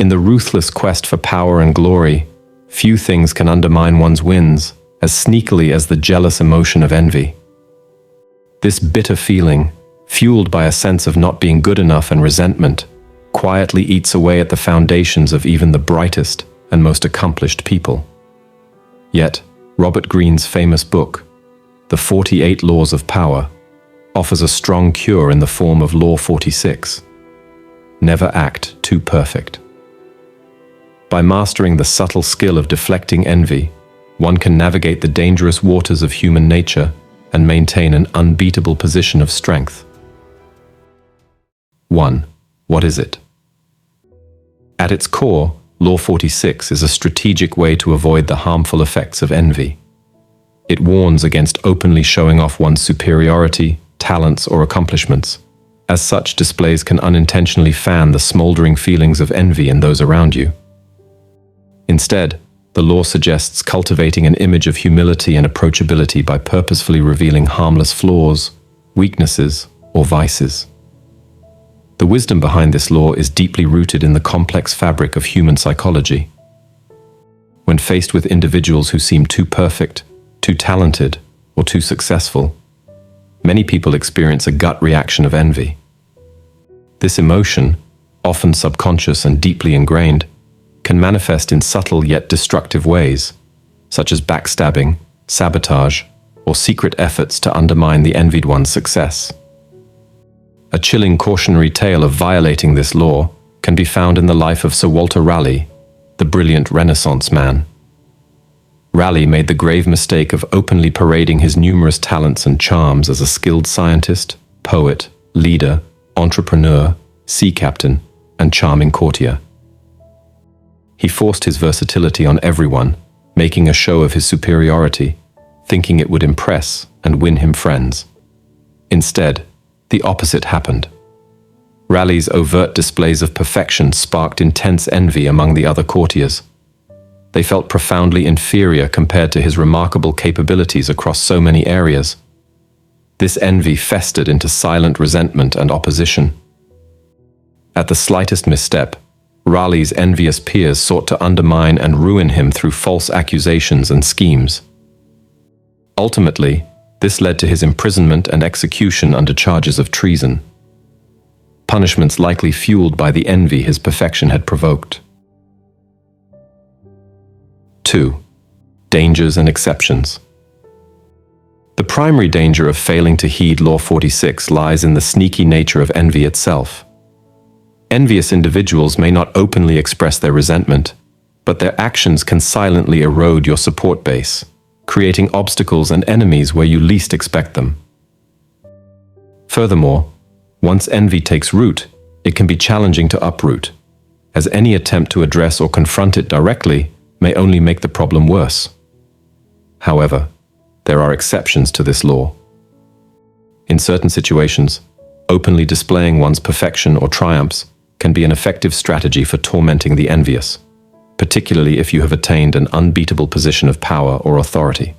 In the ruthless quest for power and glory, few things can undermine one's wins as sneakily as the jealous emotion of envy. This bitter feeling, fueled by a sense of not being good enough and resentment, quietly eats away at the foundations of even the brightest and most accomplished people. Yet, Robert Greene's famous book, The 48 Laws of Power, offers a strong cure in the form of Law 46. Never act too perfect. By mastering the subtle skill of deflecting envy, one can navigate the dangerous waters of human nature and maintain an unbeatable position of strength. 1. What is it? At its core, Law 46 is a strategic way to avoid the harmful effects of envy. It warns against openly showing off one's superiority, talents, or accomplishments. As such, displays can unintentionally fan the smoldering feelings of envy in those around you. Instead, the law suggests cultivating an image of humility and approachability by purposefully revealing harmless flaws, weaknesses, or vices. The wisdom behind this law is deeply rooted in the complex fabric of human psychology. When faced with individuals who seem too perfect, too talented, or too successful, many people experience a gut reaction of envy. This emotion, often subconscious and deeply ingrained, can manifest in subtle yet destructive ways, such as backstabbing, sabotage, or secret efforts to undermine the envied one's success. A chilling cautionary tale of violating this law can be found in the life of Sir Walter Raleigh, the brilliant Renaissance man. Raleigh made the grave mistake of openly parading his numerous talents and charms as a skilled scientist, poet, leader, entrepreneur, sea captain, and charming courtier. He forced his versatility on everyone, making a show of his superiority, thinking it would impress and win him friends. Instead, the opposite happened. Raleigh's overt displays of perfection sparked intense envy among the other courtiers. They felt profoundly inferior compared to his remarkable capabilities across so many areas. This envy festered into silent resentment and opposition. At the slightest misstep, Raleigh's envious peers sought to undermine and ruin him through false accusations and schemes. Ultimately, this led to his imprisonment and execution under charges of treason. Punishments likely fueled by the envy his perfection had provoked. 2. Dangers and exceptions. The primary danger of failing to heed Law 46 lies in the sneaky nature of envy itself. Envious individuals may not openly express their resentment, but their actions can silently erode your support base, creating obstacles and enemies where you least expect them. Furthermore, once envy takes root, it can be challenging to uproot, as any attempt to address or confront it directly may only make the problem worse. However, there are exceptions to this law. In certain situations, openly displaying one's perfection or triumphs can be an effective strategy for tormenting the envious, particularly if you have attained an unbeatable position of power or authority.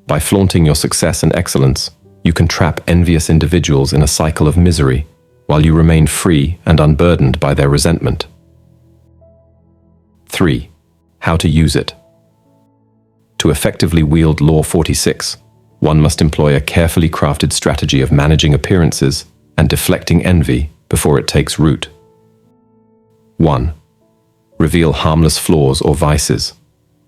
By flaunting your success and excellence, you can trap envious individuals in a cycle of misery while you remain free and unburdened by their resentment. 3. How to use it. To effectively wield Law 46, one must employ a carefully crafted strategy of managing appearances and deflecting envy before it takes root. 1. Reveal harmless flaws or vices.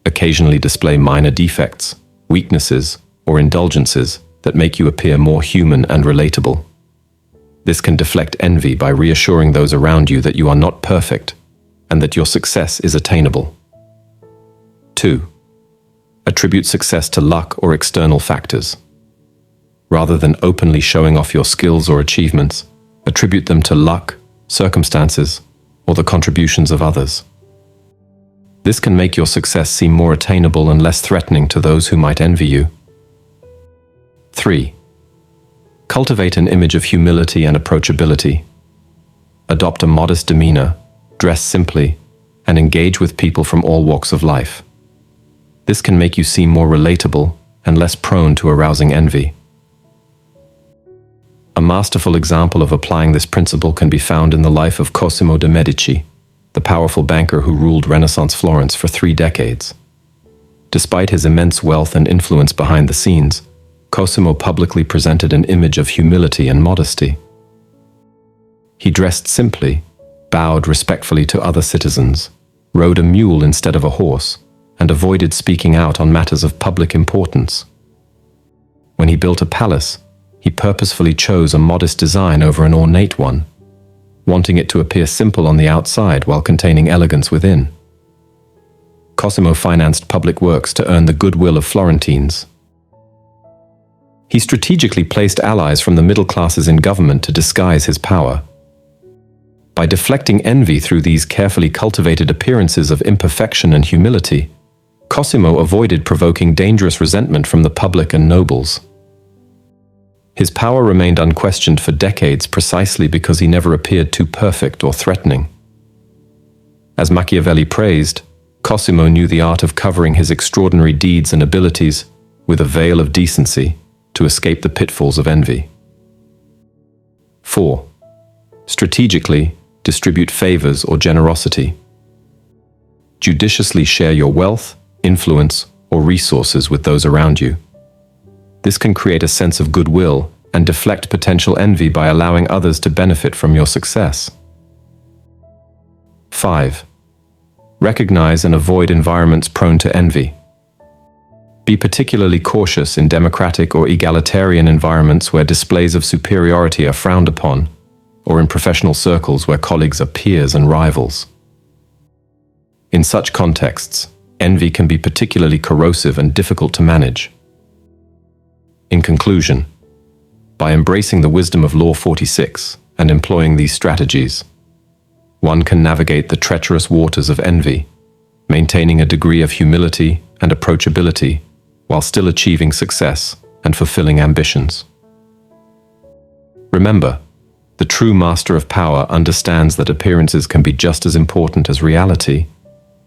Occasionally display minor defects, weaknesses, or indulgences that make you appear more human and relatable. This can deflect envy by reassuring those around you that you are not perfect and that your success is attainable. 2. Attribute success to luck or external factors. Rather than openly showing off your skills or achievements, attribute them to luck, circumstances, or the contributions of others. This can make your success seem more attainable and less threatening to those who might envy you. 3. Cultivate an image of humility and approachability. Adopt a modest demeanor, dress simply, and engage with people from all walks of life. This can make you seem more relatable and less prone to arousing envy. A masterful example of applying this principle can be found in the life of Cosimo de' Medici, the powerful banker who ruled Renaissance Florence for 3 decades. Despite his immense wealth and influence behind the scenes, Cosimo publicly presented an image of humility and modesty. He dressed simply, bowed respectfully to other citizens, rode a mule instead of a horse, and avoided speaking out on matters of public importance. When he built a palace, he purposefully chose a modest design over an ornate one, wanting it to appear simple on the outside while containing elegance within. Cosimo financed public works to earn the goodwill of Florentines. He strategically placed allies from the middle classes in government to disguise his power. By deflecting envy through these carefully cultivated appearances of imperfection and humility, Cosimo avoided provoking dangerous resentment from the public and nobles. His power remained unquestioned for decades precisely because he never appeared too perfect or threatening. As Machiavelli praised, Cosimo knew the art of covering his extraordinary deeds and abilities with a veil of decency to escape the pitfalls of envy. 4. Strategically, distribute favors or generosity. Judiciously share your wealth, influence, or resources with those around you. This can create a sense of goodwill and deflect potential envy by allowing others to benefit from your success. 5. Recognize and avoid environments prone to envy. Be particularly cautious in democratic or egalitarian environments where displays of superiority are frowned upon, or in professional circles where colleagues are peers and rivals. In such contexts, envy can be particularly corrosive and difficult to manage. In conclusion, by embracing the wisdom of Law 46 and employing these strategies, one can navigate the treacherous waters of envy, maintaining a degree of humility and approachability while still achieving success and fulfilling ambitions. Remember, the true master of power understands that appearances can be just as important as reality,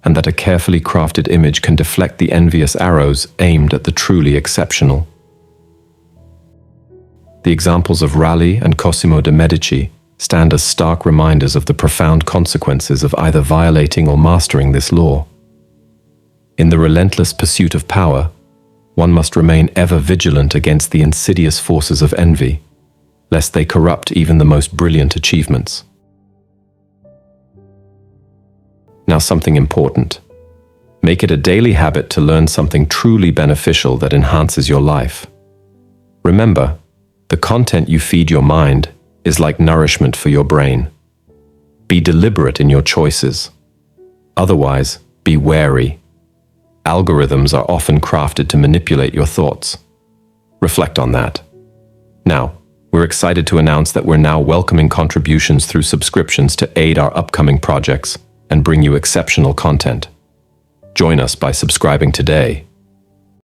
and that a carefully crafted image can deflect the envious arrows aimed at the truly exceptional. The examples of Raleigh and Cosimo de' Medici stand as stark reminders of the profound consequences of either violating or mastering this law. In the relentless pursuit of power, one must remain ever vigilant against the insidious forces of envy, lest they corrupt even the most brilliant achievements. Now, something important. Make it a daily habit to learn something truly beneficial that enhances your life. Remember, the content you feed your mind is like nourishment for your brain. Be deliberate in your choices. Otherwise, be wary. Algorithms are often crafted to manipulate your thoughts. Reflect on that. Now, we're excited to announce that we're now welcoming contributions through subscriptions to aid our upcoming projects and bring you exceptional content. Join us by subscribing today.